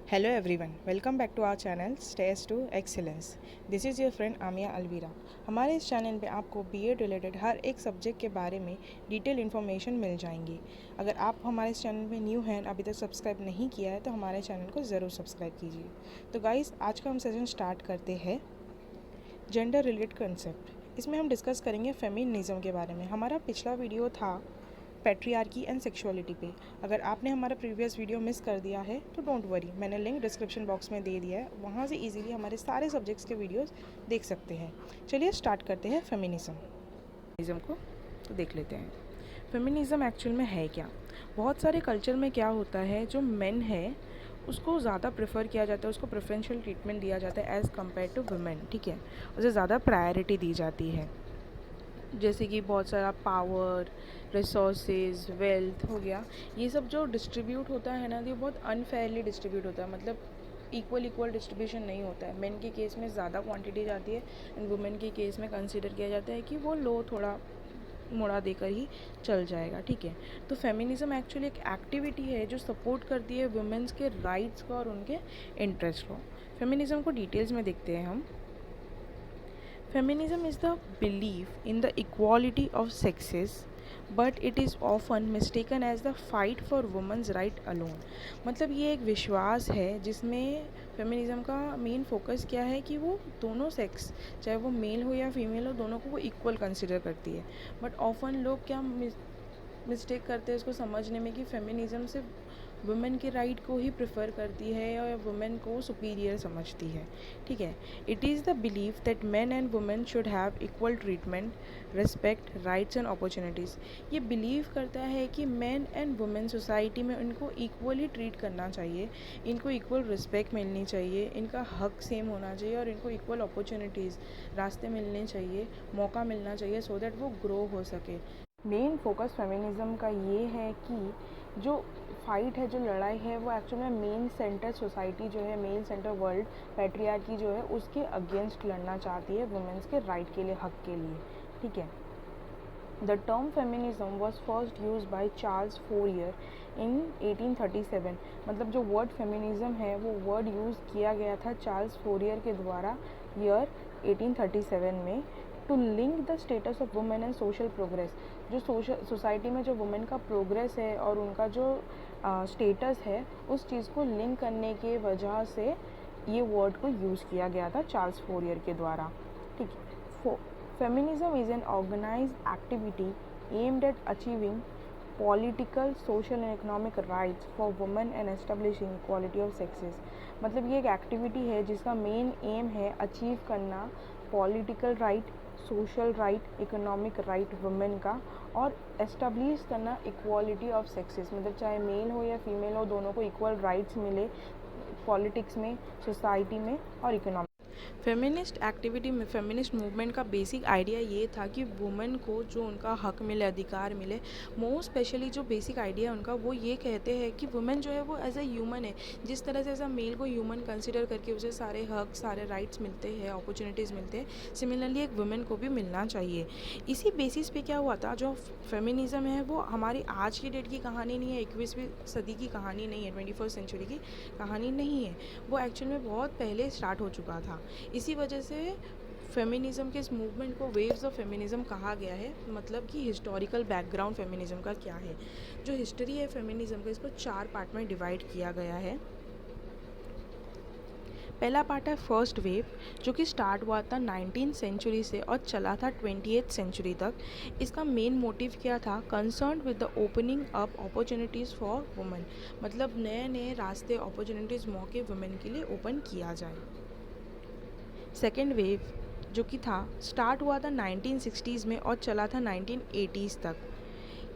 Hello everyone, welcome back to our channel Stairs to Excellence. This is your friend आमिया अलवीरा। हमारे इस channel पे आपको बीएड रिलेटेड हर एक सब्जेक्ट के बारे में डिटेल इन्फॉर्मेशन मिल जाएंगी। अगर आप हमारे इस चैनल पे न्यू हैं, अभी तक सब्सक्राइब नहीं किया है तो हमारे चैनल को ज़रूर सब्सक्राइब कीजिए। तो गाइस, आज का हम सेशन स्टार्ट करते हैं जेंडर रिलेटेड कंसेप्ट। इसमें हम डिस्कस करेंगे फेमिनिज्म के बारे में। हमारा पिछला वीडियो था पैट्रियार्की एंड सेक्सुअलिटी पे। अगर आपने हमारा प्रीवियस वीडियो मिस कर दिया है तो डोंट वरी, मैंने लिंक डिस्क्रिप्शन बॉक्स में दे दिया है, वहाँ से इजीली हमारे सारे सब्जेक्ट्स के वीडियोस देख सकते हैं। चलिए स्टार्ट करते हैं फेमिनिज्म को तो देख लेते हैं। फेमिनिज्म एक्चुअल में है क्या? बहुत सारे कल्चर में क्या होता है, जो मेन है उसको ज़्यादा प्रेफर किया जाता है, उसको प्रेफरेंशियल ट्रीटमेंट दिया जाता है एज़ कम्पेयर टू वुमेन, ठीक है, उसे ज़्यादा प्रायोरिटी दी जाती है। जैसे कि बहुत सारा पावर, रिसोर्सेज, वेल्थ हो गया, ये सब जो डिस्ट्रीब्यूट होता है ना, ये बहुत अनफेयरली डिस्ट्रीब्यूट होता है। मतलब इक्वल डिस्ट्रीब्यूशन नहीं होता है। मेन के केस में ज़्यादा क्वांटिटी जाती है एंड वुमेन के केस में कंसिडर किया जाता है कि वो लो थोड़ा मोड़ा देकर ही चल जाएगा, ठीक है। तो फेमिनिज्म एक्चुअली एक एक्टिविटी है जो सपोर्ट करती है वुमेन्स के राइट्स को और उनके इंटरेस्ट को। फेमिनिज्म को डिटेल्स में देखते हैं हम। Feminism is the belief in the equality of sexes, but it is often mistaken as the fight for women's right alone. मतलब ये एक विश्वास है जिसमें फेमिनिज्म का मेन फोकस क्या है कि वो दोनों सेक्स, चाहे वो मेल हो या फीमेल हो, दोनों को वो इक्वल कंसिडर करती है। बट ऑफन लोग क्या मिस्टेक करते हैं इसको समझने में कि फेमिनिज्म सिर्फ वुमेन के राइट को ही प्रेफर करती है या वुमेन को सुपीरियर समझती है, ठीक है। It is the believe that main and women should have equal treatment, respect, rights and opportunities. ये बिलीव करता है कि मेन एंड वुमेन सोसाइटी में इनको इक्वली ट्रीट करना चाहिए, इनको इक्वल रिस्पेक्ट मिलनी चाहिए, इनका हक सेम होना चाहिए और इनको इक्वल अपॉर्चुनिटीज़, रास्ते मिलने चाहिए, मौका मिलना चाहिए सो दैट वो ग्रो हो सके। मेन फोकस फेमिनिज्म का ये है कि जो फाइट है, जो लड़ाई है, वो एक्चुअल में मेन सेंटर सोसाइटी जो है, मेन सेंटर वर्ल्ड पैट्रियार्की जो है, उसके अगेंस्ट लड़ना चाहती है, वुमेन्स के राइट के लिए, हक के लिए, ठीक है। The term feminism was first use by Charles Fourier in 1837। मतलब जो वर्ड फेमिनिज्म है वो वर्ड यूज़ किया गया था चार्ल्स फोरियर के द्वारा ईयर 1837 में, to link the status of women and social progress. जो सोसाइटी में जो वुमेन का प्रोग्रेस है और उनका जो स्टेटस है, उस चीज़ को लिंक करने के वजह से ये वर्ड को यूज़ किया गया था चार्ल्स फोरियर के द्वारा, ठीक है। Feminism is an organised activity aimed at achieving political, social and economic rights for women and establishing equality of sexes. मतलब ये एक एक्टिविटी है जिसका मेन एम है अचीव करना political right, social right, economic right women का, और establish करना इक्वालिटी ऑफ सेक्सेस। मतलब चाहे मेल हो या फीमेल हो, दोनों को इक्वल राइट्स मिले पॉलिटिक्स में, सोसाइटी में और इकोनॉमिक। फेमिनिस्ट एक्टिविटी में, फेमिनिस्ट मूवमेंट का बेसिक आइडिया ये था कि वुमेन को जो उनका हक मिले, अधिकार मिले। मोस्ट स्पेशली जो बेसिक आइडिया है उनका, वो ये कहते हैं कि वुमेन जो है वो एज ए ह्यूमन है। जिस तरह से एज अ मेल को ह्यूमन कंसिडर करके उसे सारे हक, सारे राइट्स मिलते हैं, अपॉर्चुनिटीज़ मिलते हैं, सिमिलरली एक वुमेन को भी मिलना चाहिए। इसी बेसिस पे क्या हुआ था, जो फेमिनिज्म है वो हमारी आज की डेट की कहानी नहीं है, 21वीं सदी की कहानी नहीं है, 21st सेंचुरी की कहानी नहीं है। वो एक्चुअल में बहुत पहले स्टार्ट हो चुका था। इसी वजह से फेमिनिज्म के इस मूवमेंट को वेव्स ऑफ फेमिनिज्म कहा गया है। मतलब कि हिस्टोरिकल बैकग्राउंड फेमिनिज्म का क्या है, जो हिस्ट्री है फेमिनिज्म का, इसको 4 पार्ट में डिवाइड किया गया है। पहला पार्ट है फर्स्ट वेव, जो कि स्टार्ट हुआ था 19th सेंचुरी से और चला था 20th सेंचुरी तक। इसका मेन मोटिव क्या था, concern with the opening up opportunities for women. मतलब नए नए रास्ते, अपॉर्चुनिटीज़, मौके वुमेन के लिए ओपन किया जाए। सेकेंड वेव जो कि था, स्टार्ट हुआ था 1960s में और चला था 1980s तक।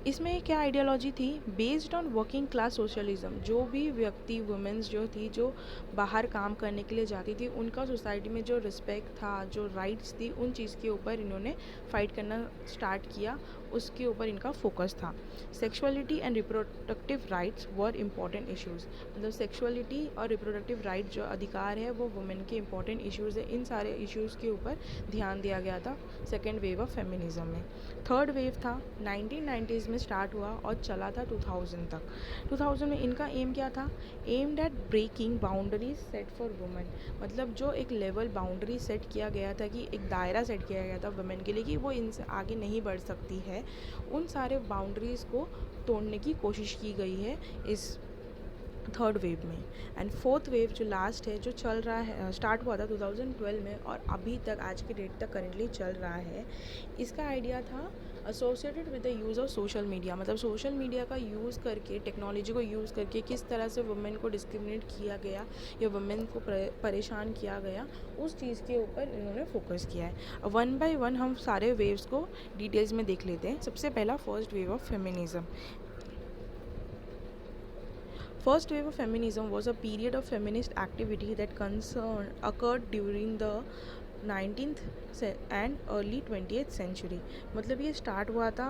इसमें क्या आइडियोलॉजी थी, based on working class socialism. जो भी व्यक्ति, वुमेन्स जो थी, जो बाहर काम करने के लिए जाती थी, उनका सोसाइटी में जो रिस्पेक्ट था, जो राइट्स थी, उन चीज़ के ऊपर इन्होंने फाइट करना स्टार्ट किया उसके ऊपर इनका फोकस था। Sexuality and reproductive rights were important issues, मतलब सेक्सुअलिटी और रिप्रोडक्टिव राइट जो अधिकार है वो वुमेन के इंपॉर्टेंट इश्यूज़ है, इन सारे इश्यूज़ के ऊपर ध्यान दिया गया था सेकेंड वेव ऑफ फेमिनिज्म में। थर्ड वेव था 1990s में स्टार्ट हुआ और चला था 2000 तक। 2000 में इनका एम क्या था? Aimed at breaking boundaries set for women, मतलब जो एक लेवल बाउंड्री सेट किया गया था, कि एक दायरा सेट किया गया था वुमेन के लिए कि वो इनसे आगे नहीं बढ़ सकती है, उन सारे बाउंड्रीज़ को तोड़ने की कोशिश की गई है इस थर्ड वेव में। एंड फोर्थ वेव जो लास्ट है, जो चल रहा है, स्टार्ट हुआ था 2012 में और अभी तक आज के डेट तक करेंटली चल रहा है, इसका आइडिया था associated with the use of social media, मतलब सोशल मीडिया का यूज़ करके, टेक्नोलॉजी को यूज़ करके किस तरह से वुमेन को डिस्क्रिमिनेट किया गया या वुमेन को परेशान किया गया, उस चीज़ के ऊपर इन्होंने फोकस किया है। वन बाय वन हम सारे वेव्स को डिटेल्स में देख लेते हैं। सबसे पहला first wave of feminism. First wave of feminism was a period of feminist activity that occurred during the 19th and early 20th century, मतलब ये स्टार्ट हुआ था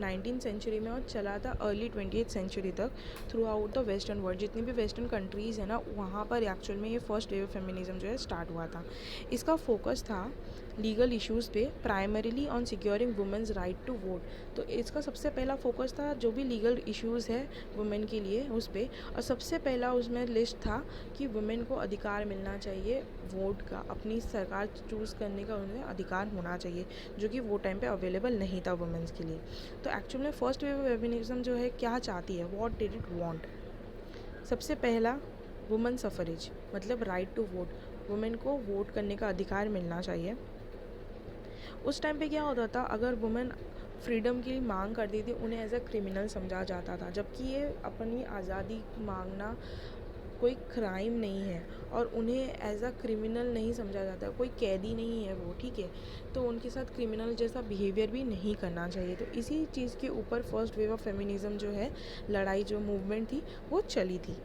19th सेंचुरी में और चला था अर्ली 20th सेंचुरी तक through out the western world. जितनी भी वेस्टर्न कंट्रीज़ है ना, वहाँ पर एक्चुअल में ये फर्स्ट वेव ऑफ फेमिनिज्म जो है स्टार्ट हुआ था। इसका फोकस था लीगल इश्यूज़ पे, primarily on securing women's right to vote. तो इसका सबसे पहला फोकस था जो भी लीगल इश्यूज़ है वुमेन के लिए उस पर, और सबसे पहला उसमें लिस्ट था कि वुमेन को अधिकार मिलना चाहिए वोट का, अपनी सरकार चूज़ करने का उन्हें अधिकार होना चाहिए, जो कि वो टाइम पे अवेलेबल नहीं था वुमेन्स के लिए। तो एक्चुअल में फर्स्ट वेव ऑफ फेमिनिज्म जो है क्या चाहती है, व्हाट डिड इट वांट? सबसे पहला वुमेन सफरेज, मतलब राइट टू वोट, वुमेन को वोट करने का अधिकार मिलना चाहिए। उस टाइम पे क्या होता था, अगर वुमेन फ्रीडम की मांग करती थी उन्हें एज अ क्रिमिनल समझा जाता था, जबकि ये अपनी आज़ादी मांगना कोई क्राइम नहीं है और उन्हें एज अ क्रिमिनल नहीं समझा जाता, कोई कैदी नहीं है वो, ठीक है, तो उनके साथ क्रिमिनल जैसा बिहेवियर भी नहीं करना चाहिए। तो इसी चीज़ के ऊपर फर्स्ट वेव ऑफ फेमिनिज्म जो है, लड़ाई जो मूवमेंट थी वो चली थी।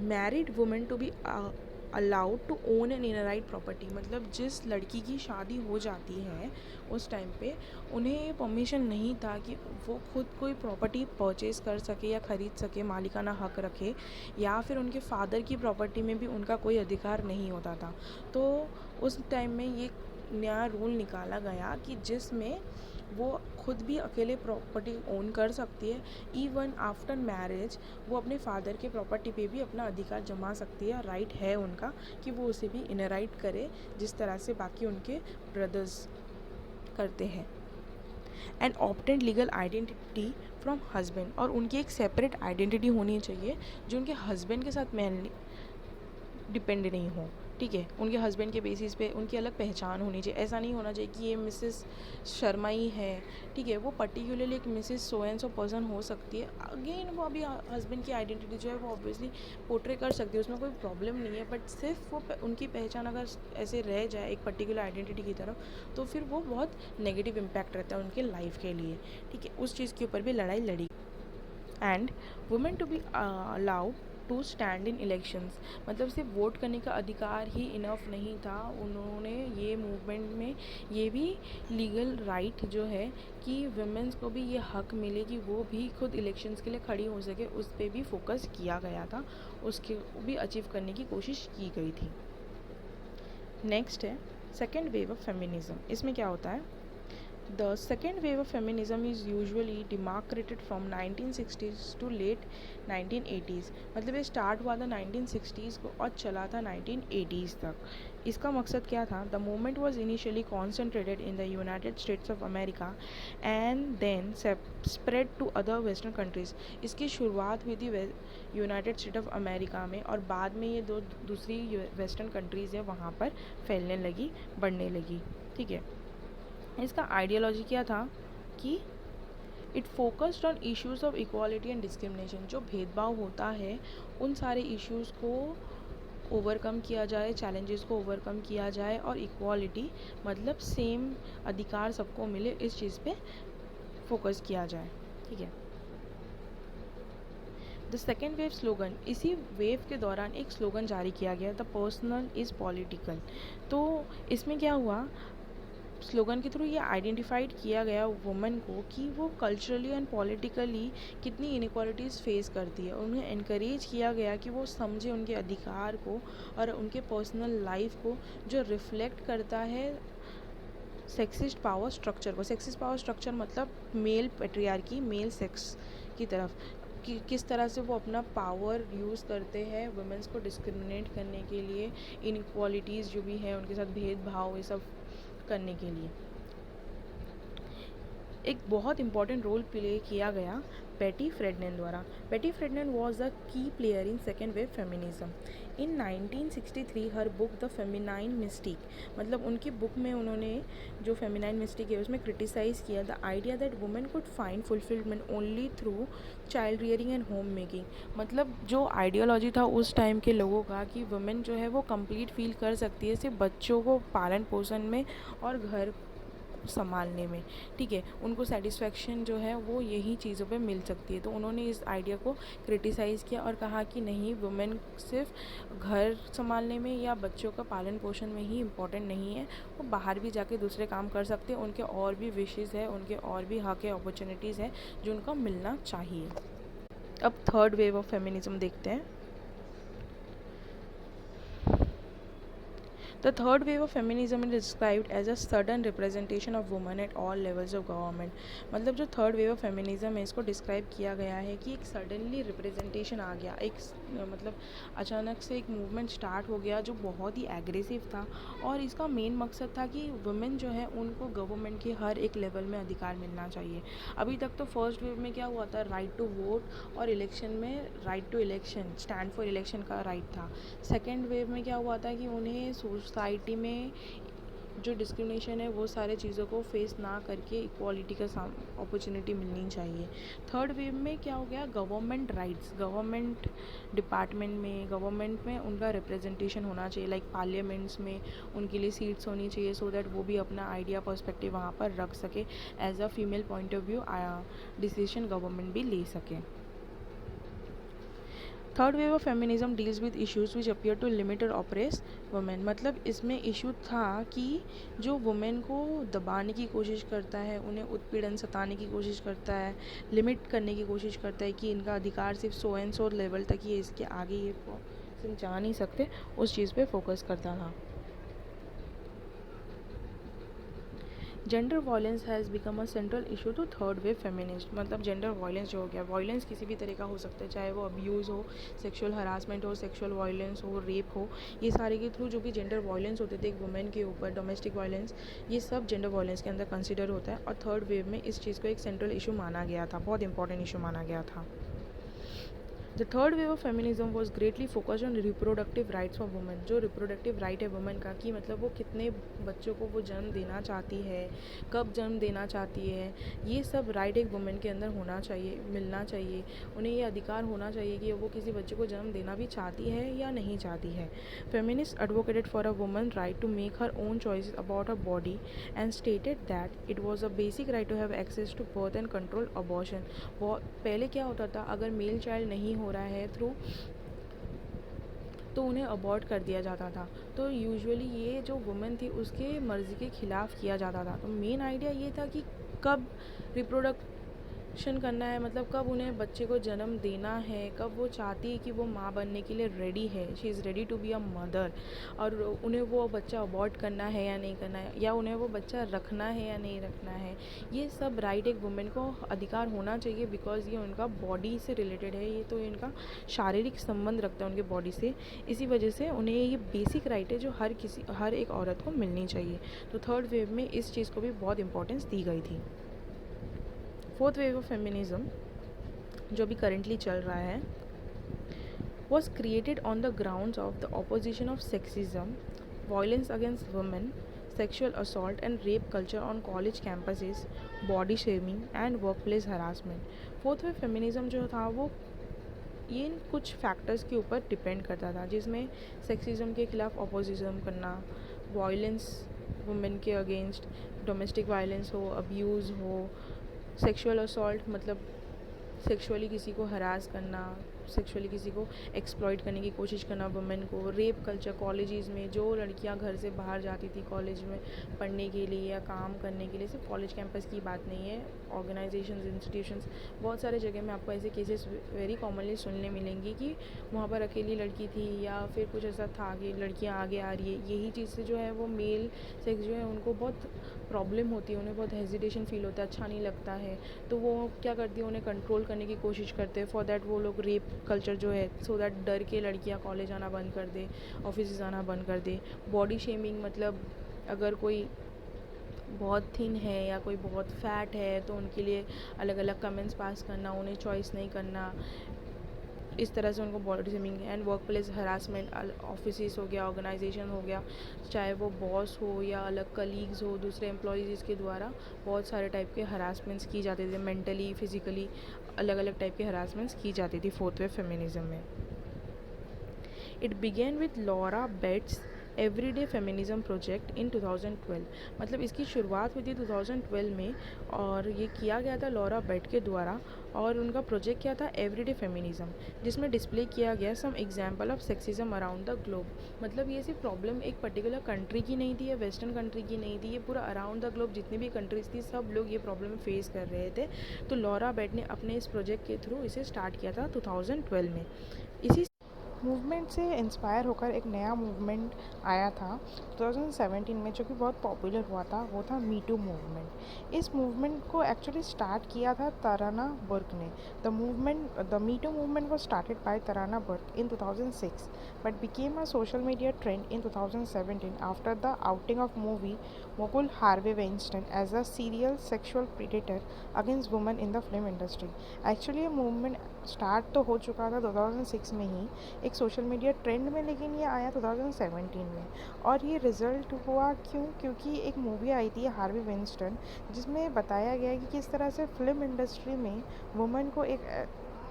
Married women to be allowed to own an in right property, मतलब जिस लड़की की शादी हो जाती है उस टाइम पे उन्हें परमिशन नहीं था कि वो खुद कोई प्रॉपर्टी परचेज़ कर सके या ख़रीद सके, मालिकाना हक रखे, या फिर उनके फादर की प्रॉपर्टी में भी उनका कोई अधिकार नहीं होता था। तो उस टाइम में ये नया रूल निकाला गया कि जिसमें वो खुद भी अकेले प्रॉपर्टी ओन कर सकती है, इवन आफ्टर मैरिज वो अपने फादर के प्रॉपर्टी पे भी अपना अधिकार जमा सकती है, राइट है उनका कि वो उसे भी इनराइट करे जिस तरह से बाकी उनके ब्रदर्स करते हैं। And obtained legal identity from husband, और उनकी एक सेपरेट आइडेंटिटी होनी चाहिए जो उनके हस्बैंड के साथ मेनली डिपेंड नहीं हो, ठीक है, उनके हस्बैंड के बेसिस पे उनकी अलग पहचान होनी चाहिए। ऐसा नहीं होना चाहिए कि ये मिसेस शर्मा ही है, ठीक है, वो पर्टिकुलरली एक Mrs so and so person हो सकती है, अगेन वो अभी हस्बैंड की आइडेंटिटी जो है वो ऑब्वियसली पोर्ट्रे कर सकती है, उसमें कोई प्रॉब्लम नहीं है, बट सिर्फ वो उनकी पहचान अगर ऐसे रह जाए एक पर्टिकुलर आइडेंटिटी की तरफ, तो फिर वो बहुत नेगेटिव इम्पैक्ट रहता है उनके लाइफ के लिए, ठीक है, उस चीज़ के ऊपर भी लड़ाई लड़ी। And women to be allowed to stand in elections, मतलब सिर्फ वोट करने का अधिकार ही इनफ नहीं था, उन्होंने ये मूवमेंट में ये भी लीगल राइट जो है कि वुमेन्स को भी ये हक मिले कि वो भी खुद इलेक्शंस के लिए खड़ी हो सके, उस पर भी फोकस किया गया था, उसके भी अचीव करने की कोशिश की गई थी। नेक्स्ट है सेकेंड वेव ऑफ फेमिनिज्म। इसमें क्या होता है, The second wave of feminism is usually demarcated from 1960s to late 1980s, मतलब ये स्टार्ट हुआ था 1960s को और चला था 1980s तक। इसका मकसद क्या था? The movement was initially concentrated in the United States of America and then spread to other western countries। इसकी शुरुआत हुई थी यूनाइटेड स्टेट ऑफ अमेरिका में और बाद में ये दूसरी वेस्टर्न कंट्रीज़ है वहाँ पर फैलने लगी, बढ़ने लगी, ठीक है। इसका आइडियोलॉजी क्या था कि it focused on issues of equality and discrimination, जो भेदभाव होता है उन सारे इश्यूज़ को ओवरकम किया जाए, चैलेंजेस को ओवरकम किया जाए, और इक्वालिटी मतलब सेम अधिकार सबको मिले, इस चीज़ पे फोकस किया जाए, ठीक है। द सेकेंड वेव स्लोगन, इसी वेव के दौरान एक स्लोगन जारी किया गया, द पर्सनल इज़ पॉलिटिकल। तो इसमें क्या हुआ, स्लोगन के थ्रू ये आइडेंटिफाइड किया गया वुमेन को कि वो कल्चरली एंड पॉलिटिकली कितनी इनक्वालिटीज़ फेस करती है। उन्हें इनकरेज किया गया कि वो समझे उनके अधिकार को और उनके पर्सनल लाइफ को, जो रिफ्लेक्ट करता है सेक्सिस्ट पावर स्ट्रक्चर को। सेक्सिस्ट पावर स्ट्रक्चर मतलब मेल पेट्रियार्की, मेल सेक्स की तरफ कि किस तरह से वो अपना पावर यूज़ करते हैं वुमेन्स को डिस्क्रिमिनेट करने के लिए, इनक्वालिटीज़ जो भी है उनके साथ भेदभाव ये सब करने के लिए। एक बहुत इंपॉर्टेंट रोल प्ले किया गया बेटी फ्रेडनन द्वारा। बेटी फ्रेडनन वॉज अ की player in second wave feminism. In 1963 her book the feminine mistake, मतलब उनकी बुक में उन्होंने जो फेमिनाइन मिस्टिक है उसमें क्रिटिसाइज़ किया the idea that women could find fulfilment only through child rearing and home making. मतलब जो आइडियोलॉजी था उस टाइम के लोगों का कि वुमेन जो है वो कंप्लीट फील कर सकती है सिर्फ बच्चों को पालन पोषण में और घर संभालने में, ठीक है, उनको सेटिस्फेक्शन जो है वो यही चीज़ों पे मिल सकती है। तो उन्होंने इस आइडिया को क्रिटिसाइज़ किया और कहा कि नहीं, वुमेन सिर्फ घर संभालने में या बच्चों का पालन पोषण में ही इम्पोर्टेंट नहीं है, वो बाहर भी जाके दूसरे काम कर सकते हैं, उनके और भी विशेज़ है, उनके और भी हक है, अपॉर्चुनिटीज़ है जो उनको मिलना चाहिए। अब थर्ड वेव ऑफ फेमिनिज्म देखते हैं। The third wave of feminism is described as a sudden representation of women at all levels of government। मतलब जो थर्ड वेव ऑफ फेमिनिज्म है इसको डिस्क्राइब किया गया है कि एक सडनली रिप्रेजेंटेशन आ गया, एक मतलब अचानक से एक मूवमेंट स्टार्ट हो गया जो बहुत ही एग्रेसिव था और इसका मेन मकसद था कि वुमेन जो है उनको गवर्नमेंट के हर एक लेवल में अधिकार मिलना चाहिए। अभी तक तो फर्स्ट वेव में क्या हुआ था, राइट टू वोट और इलेक्शन में right to election, stand for election का राइट था। सेकेंड वेव में क्या हुआ था कि उन्हें सोसाइटी में जो डिस्क्रिमिनेशन है वो सारे चीज़ों को फेस ना करके इक्वालिटी का अपॉर्चुनिटी मिलनी चाहिए। थर्ड वेव में क्या हो गया, गवर्नमेंट राइट्स, गवर्नमेंट डिपार्टमेंट में, गवर्नमेंट में उनका रिप्रेजेंटेशन होना चाहिए, लाइक पार्लियामेंट्स में उनके लिए सीट्स होनी चाहिए सो दैट वो भी अपना आइडिया पर्सपेक्टिव वहाँ पर रख सके, as a female point of view decision government भी ले सके। Third wave of feminism deals with issues which appear to limit और ऑपरेस वुमेन। मतलब इसमें इशू था कि जो वुमेन को दबाने की कोशिश करता है, उन्हें उत्पीड़न सताने की कोशिश करता है, लिमिट करने की कोशिश करता है कि इनका अधिकार सिर्फ सो एंड सो लेवल तक ही है, इसके आगे ये सिर्फ जा नहीं सकते, उस चीज़ पे फोकस करता था। Gender violence has become a central issue to third wave feminist. मतलब जेंडर वायलेंस जो हो गया, वायलेंस किसी भी तरह का हो सकता है, चाहे वो अब्यूज़ हो, सेक्सुअल हरासमेंट हो, सेक्सुअल वायलेंस हो, रेप हो, ये सारे के थ्रू जो भी जेंडर वायलेंस होते थे एक वुमेन के ऊपर, डोमेस्टिक वायलेंस, ये सब जेंडर वायलेंस के अंदर कंसिडर होता है। और थर्ड वेव में इस चीज़ को एक सेंट्रल इशू माना गया था, बहुत इंपॉर्टेंट इशू माना गया था। The third wave of feminism was greatly focused on reproductive rights of women. जो रिप्रोडक्टिव राइट है वुमेन का, कि मतलब वो कितने बच्चों को वो जन्म देना चाहती है, कब जन्म देना चाहती है, ये सब राइट एक वुमेन के अंदर होना चाहिए, मिलना चाहिए। उन्हें ये अधिकार होना चाहिए कि वो किसी बच्चे को जन्म देना भी चाहती है या नहीं चाहती है। Feminist advocated for a woman right to make her own choices about her body and stated that it was a basic right to have access to birth and control abortion. वो पहले क्या होता था, अगर मेल चाइल्ड नहीं हो रहा है थ्रू तो उन्हें अबॉर्ट कर दिया जाता था। तो यूजुअली ये जो वुमेन थी उसके मर्ज़ी के ख़िलाफ़ किया जाता था। तो मेन आइडिया ये था कि कब रिप्रोडक्शन करना है, मतलब कब उन्हें बच्चे को जन्म देना है, कब वो चाहती है कि वो माँ बनने के लिए रेडी है, she is ready to be a mother, और उन्हें वो बच्चा अबॉर्ट करना है या नहीं करना है, या उन्हें वो बच्चा रखना है या नहीं रखना है। ये सब राइट एक वुमेन को अधिकार होना चाहिए, बिकॉज ये उनका बॉडी से रिलेटेड है, ये तो इनका शारीरिक संबंध रखता है उनके बॉडी से। इसी वजह से उन्हें ये बेसिक राइट है जो हर एक औरत को मिलनी चाहिए। तो थर्ड वेव में इस चीज़ को भी बहुत इंपॉर्टेंस दी गई थी। फोर्थ वेव ऑफ फेमिनिज्म जो भी करेंटली चल रहा है was created on the grounds of the opposition of sexism, violence against women, sexual assault and rape culture on college campuses, body shaming and workplace harassment। Fourth wave feminism जो था वो ये इन कुछ फैक्टर्स के ऊपर डिपेंड करता था, जिसमें सेक्सिज्म के खिलाफ अपोजिशन करना, वायलेंस वुमेन के अगेंस्ट, डोमेस्टिक वायलेंस हो, अब्यूज़ हो, सेक्सुअल असॉल्ट मतलब सेक्सुअली किसी को हरास करना, सेक्सुअली किसी को एक्सप्लॉइट करने की कोशिश करना वुमेन को, रेप कल्चर कॉलेजेस में, जो लड़कियां घर से बाहर जाती थी कॉलेज में पढ़ने के लिए या काम करने के लिए, सिर्फ कॉलेज कैंपस की बात नहीं है, ऑर्गेनाइजेशंस, इंस्टीट्यूशंस, बहुत सारे जगह में आपको ऐसे केसेस वेरी कॉमनली सुनने मिलेंगे कि वहाँ पर अकेली लड़की थी या फिर कुछ ऐसा था कि लड़कियाँ आगे आ रही है। यही चीज़ से जो है वो मेल सेक्स जो है उनको बहुत प्रॉब्लम होती है, उन्हें बहुत हेजिटेशन फील होता है, अच्छा नहीं लगता है, तो वो क्या करती है, उन्हें कंट्रोल करने की कोशिश करते हैं। फॉर दैट वो लोग रेप कल्चर जो है, सो दैट डर के लड़कियाँ कॉलेज आना बंद कर दे, ऑफिस आना बंद कर दे। बॉडी शेमिंग, मतलब अगर कोई बहुत थिन है या कोई बहुत फैट है तो उनके लिए अलग अलग कमेंट्स पास करना, उन्हें चॉइस नहीं करना, इस तरह से उनको body shaming. And work place harassment, office हो गया, ऑर्गेनाइजेशन हो गया, चाहे वो बॉस हो या अलग कलीग्स हो, दूसरे एम्प्लॉयज़ के द्वारा बहुत सारे टाइप के हरासमेंट्स की जाते थे, मेंटली, फिजिकली, अलग अलग टाइप के हरासमेंट्स की जाती थी फोर्थ वेव फेमिनिज्म में। It began with Laura Bates everyday feminism project in 2012, मतलब इसकी शुरुआत हुई थी 2012 में और ये किया गया था लॉरा बेट के द्वारा। और उनका प्रोजेक्ट क्या था, एवरीडे फेमिनिज्म, जिसमें डिस्प्ले किया गया some example of sexism around the globe. मतलब ये सिर्फ प्रॉब्लम एक पर्टिकुलर कंट्री की नहीं थी या वेस्टर्न कंट्री की नहीं थी, ये पूरा अराउंड द ग्लोब जितनी भी कंट्रीज थी सब लोग ये प्रॉब्लम फेस कर रहे थे। तो लॉरा बेट ने अपने इस प्रोजेक्ट के थ्रू इसे स्टार्ट किया था 2012 में। इसी मूवमेंट से इंस्पायर होकर एक नया मूवमेंट आया था 2017 में, जो कि बहुत पॉपुलर हुआ था, वो था मी टू मूवमेंट। इस मूवमेंट को एक्चुअली स्टार्ट किया था तराना बुर्क ने। The me too movement was started by Tarana Burke in 2006 but became a social media trend in 2017 after the outing of movie mogul Harvey Weinstein as a serial sexual predator against women in the film industry। Actually ये movement start तो हो चुका था 2006 में ही एक social media trend में, लेकिन ये आया 2017 में। और ये रिज़ल्ट हुआ क्योंकि एक मूवी आई थी हार्वी विंस्टन, जिसमें बताया गया कि किस तरह से फिल्म इंडस्ट्री में वुमेन को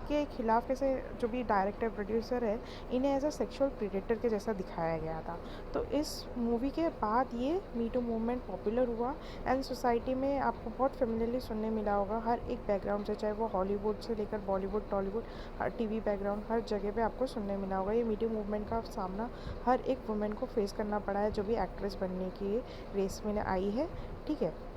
के खिलाफ कैसे जो भी डायरेक्टर प्रोड्यूसर है इन्हें एज अ सेक्सुअल प्रेडेटर के जैसा दिखाया गया था। तो इस मूवी के बाद ये मी टू मूवमेंट पॉपुलर हुआ एंड सोसाइटी में आपको बहुत फेमिलियरली सुनने मिला होगा हर एक बैकग्राउंड से, चाहे वो हॉलीवुड से लेकर बॉलीवुड, टॉलीवुड, हर टीवी बैकग्राउंड, हर जगह पे आपको सुनने मिला होगा। ये मी टू मूवमेंट का सामना हर एक वुमेन को फेस करना पड़ा है जो भी एक्ट्रेस बनने की रेस में आई है, ठीक है।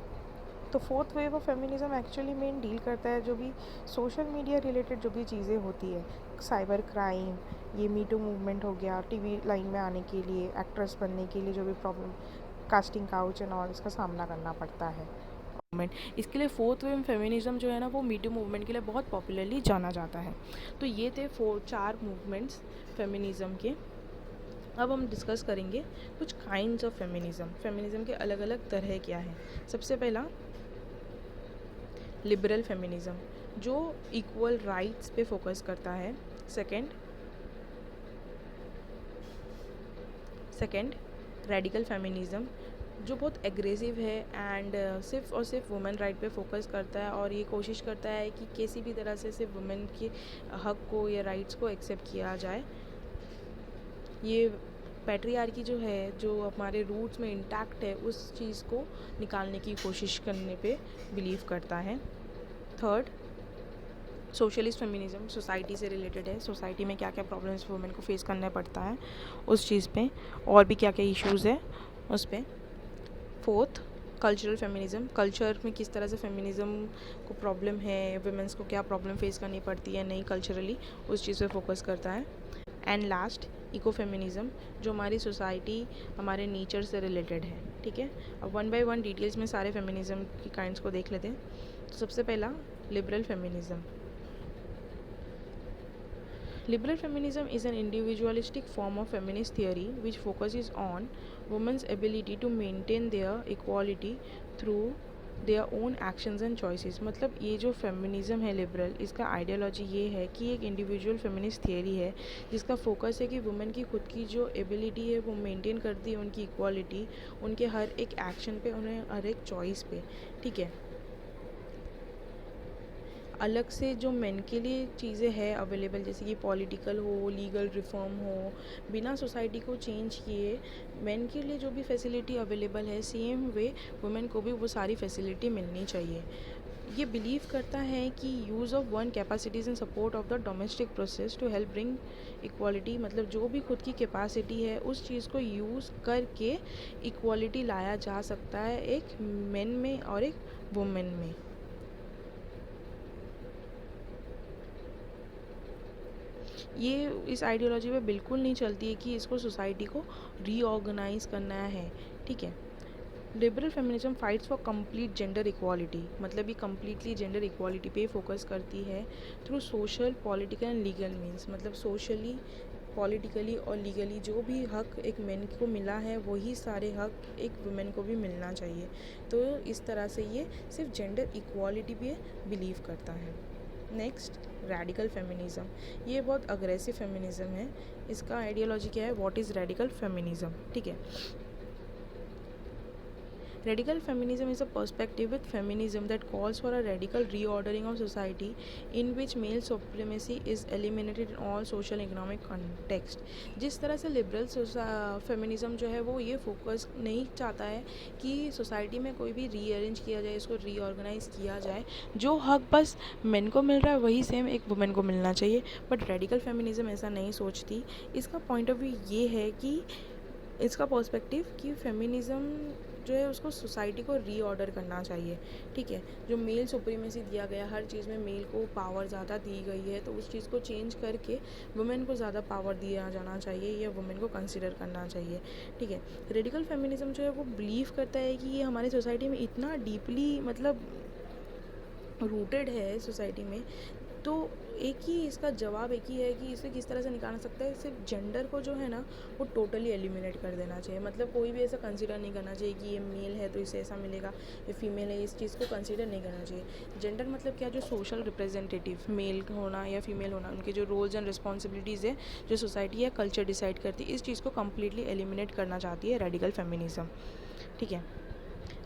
तो fourth wave of feminism actually main deal करता है जो भी सोशल मीडिया रिलेटेड जो भी चीज़ें होती है, साइबर क्राइम, ये मी टू मूवमेंट हो गया, टीवी लाइन में आने के लिए, एक्ट्रेस बनने के लिए जो भी problem, casting couch and all, इसका सामना करना पड़ता है मूवमेंट। इसके लिए फोर्थ वेव फेमिनिज्म जो है ना वो मी टू मूवमेंट के लिए बहुत पॉपुलरली जाना जाता है। तो ये थे 4 मूवमेंट्स फेमिनिज्म के। अब हम डिस्कस करेंगे कुछ काइंड्स ऑफ फेमिनिज्म। फेमिनिज्म के अलग अलग तरह क्या है। सबसे पहला लिबरल फेमिनिज्म, जो इक्वल राइट्स पे फोकस करता है। सेकंड रेडिकल फेमिनिज्म, जो बहुत एग्रेसिव है एंड सिर्फ और सिर्फ वुमेन राइट पे फोकस करता है और ये कोशिश करता है कि किसी भी तरह से सिर्फ वुमेन के हक को या राइट्स को एक्सेप्ट किया जाए। ये पैट्रियार्की जो है, जो हमारे रूट्स में इंटैक्ट है, उस चीज़ को निकालने की कोशिश करने पे बिलीव करता है। थर्ड सोशलिस्ट फेमिनिज्म, सोसाइटी से रिलेटेड है, सोसाइटी में क्या क्या प्रॉब्लम्स वुमेन को फेस करना पड़ता है उस चीज़ पे, और भी क्या क्या इश्यूज़ है उस पर। फोर्थ कल्चरल फेमिनिज्म, कल्चर में किस तरह से फेमिनिज्म को प्रॉब्लम है, वुमेन्स को क्या प्रॉब्लम फेस करनी पड़ती है नहीं कल्चरली, उस चीज़ पे फोकस करता है। एंड लास्ट इको फेमिनिज्म, जो हमारी सोसाइटी, हमारे नेचर से रिलेटेड है, ठीक है। अब वन बाय वन डिटेल्स में सारे फेमिनिज्म की काइंड्स को देख लेते हैं। तो सबसे पहला liberal feminism. Liberal feminism is an individualistic form of feminist theory which focuses on women's ability to maintain their equality through their own actions and choices। मतलब ये जो फेमिनिज़म है लिबरल, इसका आइडियोलॉजी ये है कि एक इंडिविजुअल फेमिनिस्ट थियरी है जिसका फोकस है कि वुमेन की खुद की जो एबिलिटी है वो मेंटेन करती है उनकी इक्वालिटी, उनके हर एक एक्शन पे, उन्हें हर एक चॉइस पे, ठीक है। अलग से जो मेन के लिए चीज़ें हैं अवेलेबल, जैसे कि पॉलिटिकल हो, लीगल रिफॉर्म हो, बिना सोसाइटी को चेंज किए मेन के लिए जो भी फैसिलिटी अवेलेबल है, सेम वे वुमेन को भी वो सारी फैसिलिटी मिलनी चाहिए। ये बिलीव करता है कि use of one capacities in support of the domestic process to help bring equality, मतलब जो भी खुद की कैपेसिटी है उस चीज़ को यूज़ करके इक्वालिटी लाया जा सकता है एक मेन में और एक वुमेन में। ये इस आइडियोलॉजी पे बिल्कुल नहीं चलती है कि इसको सोसाइटी को रीऑर्गेनाइज करना है, ठीक है। Liberal feminism fights for complete gender equality, मतलब ये कम्प्लीटली जेंडर इक्वालिटी पे फोकस करती है through social, political and legal means, मतलब सोशली, पॉलिटिकली और लीगली जो भी हक एक मैन को मिला है वही सारे हक एक वुमेन को भी मिलना चाहिए। तो इस तरह से ये सिर्फ जेंडर इक्वालिटी पे बिलीव करता है। Next, radical feminism. ये बहुत अग्रेसिव फेमिनिज़म है। इसका आइडियोलॉजी क्या है, व्हाट इज़ रेडिकल फेमिनिज़म, ठीक है। Radical feminism is a perspective with feminism that calls for a radical reordering of society in which male supremacy is eliminated in all social economic context। जिस तरह से liberal feminism जो है वो ये focus नहीं चाहता है कि सोसाइटी में कोई भी रीअरेंज किया जाए, इसको रीऑर्गेनाइज किया जाए, जो हक बस मेन को मिल रहा है वही सेम एक वुमेन को मिलना चाहिए, बट रेडिकल फेमिनिज़म ऐसा नहीं सोचती। इसका पॉइंट ऑफ व्यू ये है कि इसका पर्सपेक्टिव कि फेमिनिज़म जो है उसको सोसाइटी को रीऑर्डर करना चाहिए, ठीक है। जो मेल सुप्रीमेसी दिया गया, हर चीज़ में मेल को पावर ज़्यादा दी गई है, तो उस चीज़ को चेंज करके वुमेन को ज़्यादा पावर दिया जाना चाहिए या वुमेन को कंसिडर करना चाहिए, ठीक है। रेडिकल फेमिनिज़म जो है वो बिलीव करता है कि ये हमारी सोसाइटी में इतना डीपली मतलब रूटेड है सोसाइटी में, तो एक ही इसका जवाब एक ही है कि इसे किस तरह से निकाल सकता है। सिर्फ जेंडर को जो है ना वो टोटली एलिमिनेट कर देना चाहिए, मतलब कोई भी ऐसा कंसिडर नहीं करना चाहिए कि ये मेल है तो इसे ऐसा मिलेगा, ये फीमेल है, इस चीज़ को कंसिडर नहीं करना चाहिए। जेंडर मतलब क्या, जो सोशल रिप्रेजेंटेटिव मेल होना या फीमेल होना, उनके जो रोल्स एंड रिस्पॉन्सिबिलिटीज़ है जो सोसाइटी या कल्चर डिसाइड करती है, इस चीज़ को कम्प्लीटली एलिमिनेट करना चाहती है रेडिकल फेमिनिज़म, ठीक है।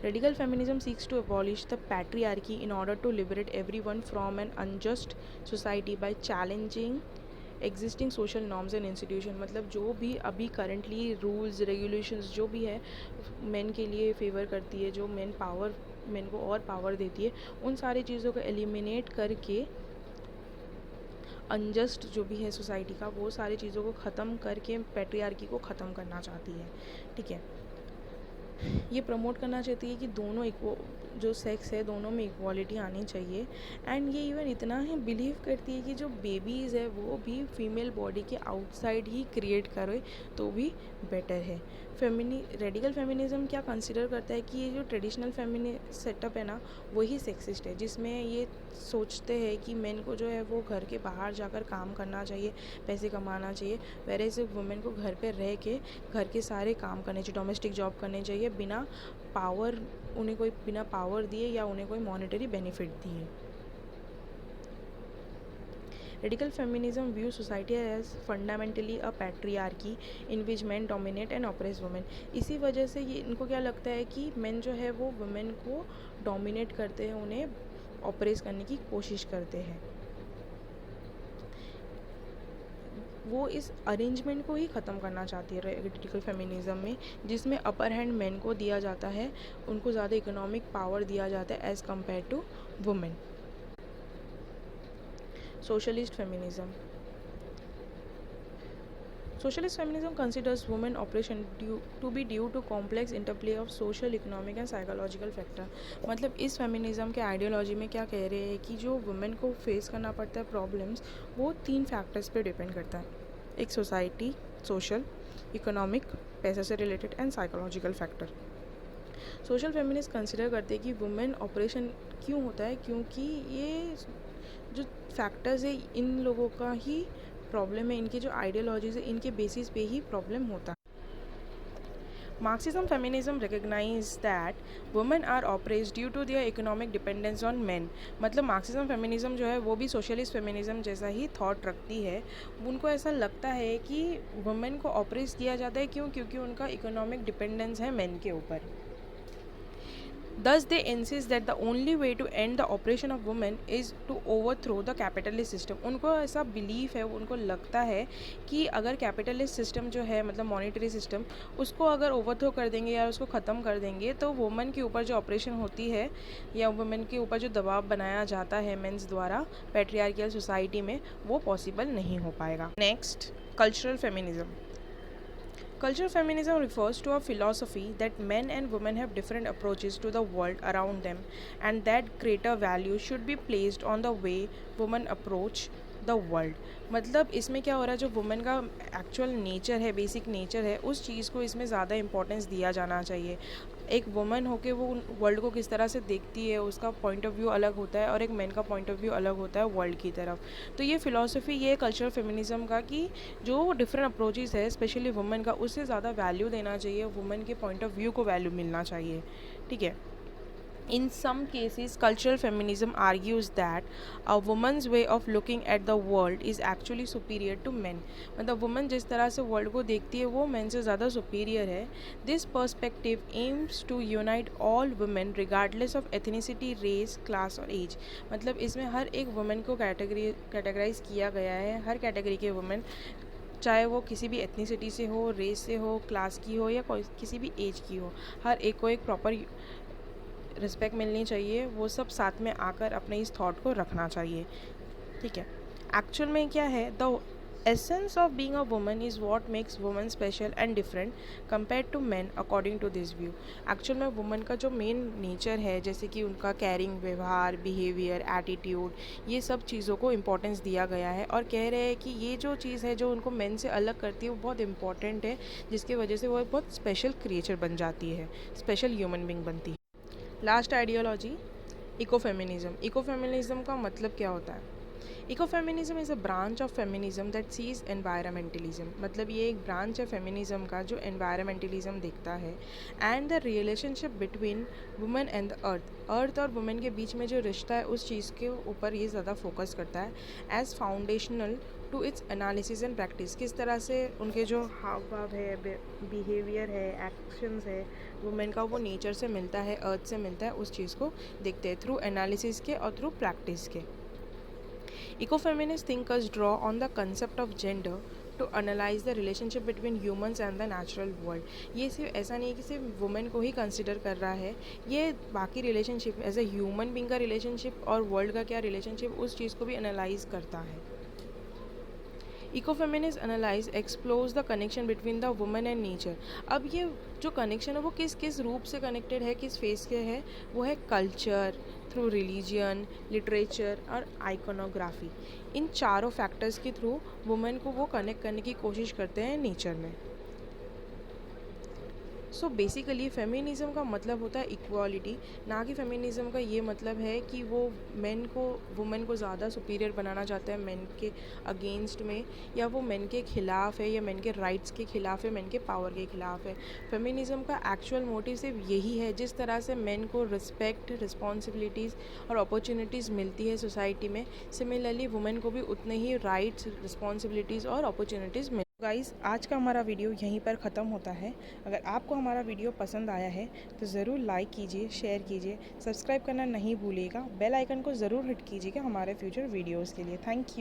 Radical feminism seeks to abolish the patriarchy in order to liberate everyone from an unjust society by challenging existing social norms and institution। मतलब जो भी अभी करंटली रूल्स रेगुलेशंस जो भी है मेन के लिए फेवर करती है, जो मेन को और पावर देती है, उन सारी चीज़ों को एलिमिनेट करके अनजस्ट जो भी है सोसाइटी का वो सारी चीज़ों को ख़त्म करके पैट्रियार्की को ख़त्म करना चाहती है, ठीक है। ये प्रमोट करना चाहती है कि दोनों जो सेक्स है दोनों में इक्वालिटी आनी चाहिए। एंड ये इवन इतना ही बिलीव करती है कि जो बेबीज़ है वो भी फीमेल बॉडी के आउटसाइड ही क्रिएट करे तो भी बेटर है। रेडिकल फेमिनिज़म क्या कंसिडर करता है कि ये जो ट्रेडिशनल फेमिनी सेटअप है ना वही सेक्सिस्ट है, जिसमें ये सोचते हैं कि मेन को जो है वो घर के बाहर जाकर काम करना चाहिए, पैसे कमाना चाहिए, वेरे से वुमेन को घर पे रह के घर के सारे काम करने चाहिए, डोमेस्टिक जॉब करने चाहिए बिना पावर दिए या उन्हें कोई मॉनेटरी बेनिफिट दिए। Radical feminism views society as fundamentally a patriarchy in which men dominate and oppress women। इसी वजह से ये इनको क्या लगता है कि मेन जो है वो वुमेन को डोमिनेट करते हैं, उन्हें ऑपरेस करने की कोशिश करते हैं। वो इस अरेंजमेंट को ही ख़त्म करना चाहती है रेडिकल फेमिनिज़म में, जिसमें अपर हैंड मेन को दिया जाता है, उनको ज़्यादा इकोनॉमिक पावर दिया जाता है as compare to women. Socialist feminism. Socialist feminism considers women oppression to be due to complex interplay of social, economic and psychological factor। मतलब इस फेमिनिज़म के आइडियोलॉजी में क्या कह रहे हैं कि जो वुमेन को फेस करना पड़ता है प्रॉब्लम्स, वो 3 फैक्टर्स पे डिपेंड करता है, एक सोसाइटी, सोशल, इकोनॉमिक, पैसे से related and psychological factor. Social feminist consider करते हैं कि वुमेन ऑपरेशन क्यों होता है, क्योंकि ये जो फैक्टर्स है इन लोगों का ही प्रॉब्लम है, इनके जो आइडियोलॉजीज है इनके बेसिस पे ही प्रॉब्लम होता है। Marxism feminism recognize that women are oppressed due to their economic dependence on men। मतलब मार्क्सिज्म फेमिनिज़म जो है वो भी सोशलिस्ट फेमिनिज़म जैसा ही थॉट रखती है। उनको ऐसा लगता है कि वुमेन को ऑपरेस किया जाता है, क्योंकि उनका इकोनॉमिक डिपेंडेंस है मेन के ऊपर। Thus, they insist that the only way to end the oppression of women is to overthrow the capitalist system. उनको ऐसा बिलीफ है, उनको लगता है कि अगर कैपिटलिस्ट सिस्टम जो है मतलब मॉनेटरी सिस्टम, उसको अगर ओवरथ्रो कर देंगे या उसको ख़त्म कर देंगे तो वुमेन के ऊपर जो ऑपरेशन होती है या वुमेन के ऊपर जो दबाव बनाया जाता है मेंस द्वारा पैट्रियार्कियल सोसाइटी में, वो पॉसिबल नहीं हो पाएगा. Next, cultural feminism. Cultural feminism refers to a philosophy that men and women have different approaches to the world around them, and that greater value should be placed on the way women approach the world. मतलब इसमें क्या हो रहा है, जो women का actual nature है, basic nature है, उस चीज़ को इसमें ज़्यादा इंपॉर्टेंस दिया जाना चाहिए. एक वुमेन होके वो वर्ल्ड को किस तरह से देखती है, उसका पॉइंट ऑफ व्यू अलग होता है, और एक मैन का पॉइंट ऑफ व्यू अलग होता है वर्ल्ड की तरफ. तो ये फ़िलॉसफी, ये कल्चरल फेमिनिज्म का कि जो डिफरेंट अप्रोचेस है स्पेशली वुमेन का, उससे ज़्यादा वैल्यू देना चाहिए, वुमेन के पॉइंट ऑफ व्यू को वैल्यू मिलना चाहिए. ठीक है. In some cases, cultural feminism argues that a woman's way of looking at the world is actually superior to men. मतलब woman जिस तरह से world को देखती है वो men से ज़्यादा superior है. This perspective aims to unite all women regardless of ethnicity, race, class और age. मतलब इसमें हर एक woman को categorize किया गया है, हर category के women, चाहे वो किसी भी एथनिसिटी से हो, रेस से हो, क्लास की हो या किसी भी एज की हो, हर एक को एक प्रॉपर रिस्पेक्ट मिलनी चाहिए. वो सब साथ में आकर अपने इस थॉट को रखना चाहिए. ठीक है. एक्चुअल में क्या है, the essence of being a woman is what makes woman special and different compare to man according to this view. Actual में वुमन का जो मेन नेचर है, जैसे कि उनका कैरिंग व्यवहार, बिहेवियर, एटीट्यूड, ये सब चीज़ों को इम्पोर्टेंस दिया गया है, और कह रहे हैं कि ये जो चीज़ है जो उनको मैन से अलग करती है वो बहुत इंपॉर्टेंट है, जिसकी वजह से वो बहुत स्पेशल क्रिएचर बन जाती है, स्पेशल ह्यूमन बींग बनती है. Last ideology, ecofeminism. इकोफेमिनिज्म का मतलब क्या होता है? Ecofeminism is a branch of feminism that sees environmentalism. मतलब ये एक ब्रांच है फेमिनिज्म का जो एनवायरमेंटलिज्म देखता है, and the relationship between women and the earth और वुमेन के बीच में जो रिश्ता है उस चीज़ के ऊपर ये ज़्यादा फोकस करता है as foundational to its analysis and practice. किस तरह से उनके जो हाव भाव है, बिहेवियर है, एक्शंस है, वुमेन का वो नेचर से मिलता है, अर्थ से मिलता है, उस चीज़ को देखते हैं थ्रू एनालिसिस के और थ्रू प्रैक्टिस के. Ecofeminist thinkers draw on the concept of gender to analyze the relationship between humans and the natural world. ये सिर्फ ऐसा नहीं है कि सिर्फ वुमेन को ही कंसिडर कर रहा है, ये बाकी relationship as a human being का रिलेशनशिप और वर्ल्ड का क्या रिलेशनशिप, उस चीज़ को भी एनालाइज करता है. Ecofeminist analyse explores the connection between the women and nature. अब ये जो कनेक्शन है वो किस किस रूप से कनेक्टेड है, किस फेस के है, वो है कल्चर, थ्रू रिलीजियन, लिटरेचर और आइकोनोग्राफी. इन चारों फैक्टर्स के थ्रू वुमेन को वो कनेक्ट करने की कोशिश करते हैं नेचर में. सो बेसिकली फेमिनिज़म का मतलब होता है इक्वालिटी, ना कि फेमिनिज़म का ये मतलब है कि वो मेन को, वुमेन को ज़्यादा सुपीरियर बनाना चाहता है मेन के अगेंस्ट में, या वो मेन के ख़िलाफ़ है, या मेन के राइट्स के ख़िलाफ़ है, मेन के पावर के ख़िलाफ़ है. फेमिनिज़म का एक्चुअल मोटिव सिर्फ यही है, जिस तरह से मेन को रिस्पेक्ट, रिस्पॉन्सिबिलिटीज़ और अपॉर्चुनिटीज़ मिलती है सोसाइटी में, सिमिलरली वुमेन को भी उतने ही राइट्स, रिस्पॉन्सिबिलिटीज़ और अपॉर्चुनिटीज़ मिल. गाइस, आज का हमारा वीडियो यहीं पर ख़त्म होता है. अगर आपको हमारा वीडियो पसंद आया है तो ज़रूर लाइक कीजिए, शेयर कीजिए, सब्सक्राइब करना नहीं भूलिएगा, बेल आइकन को ज़रूर हिट कीजिएगा हमारे फ्यूचर वीडियोस के लिए. Thank you.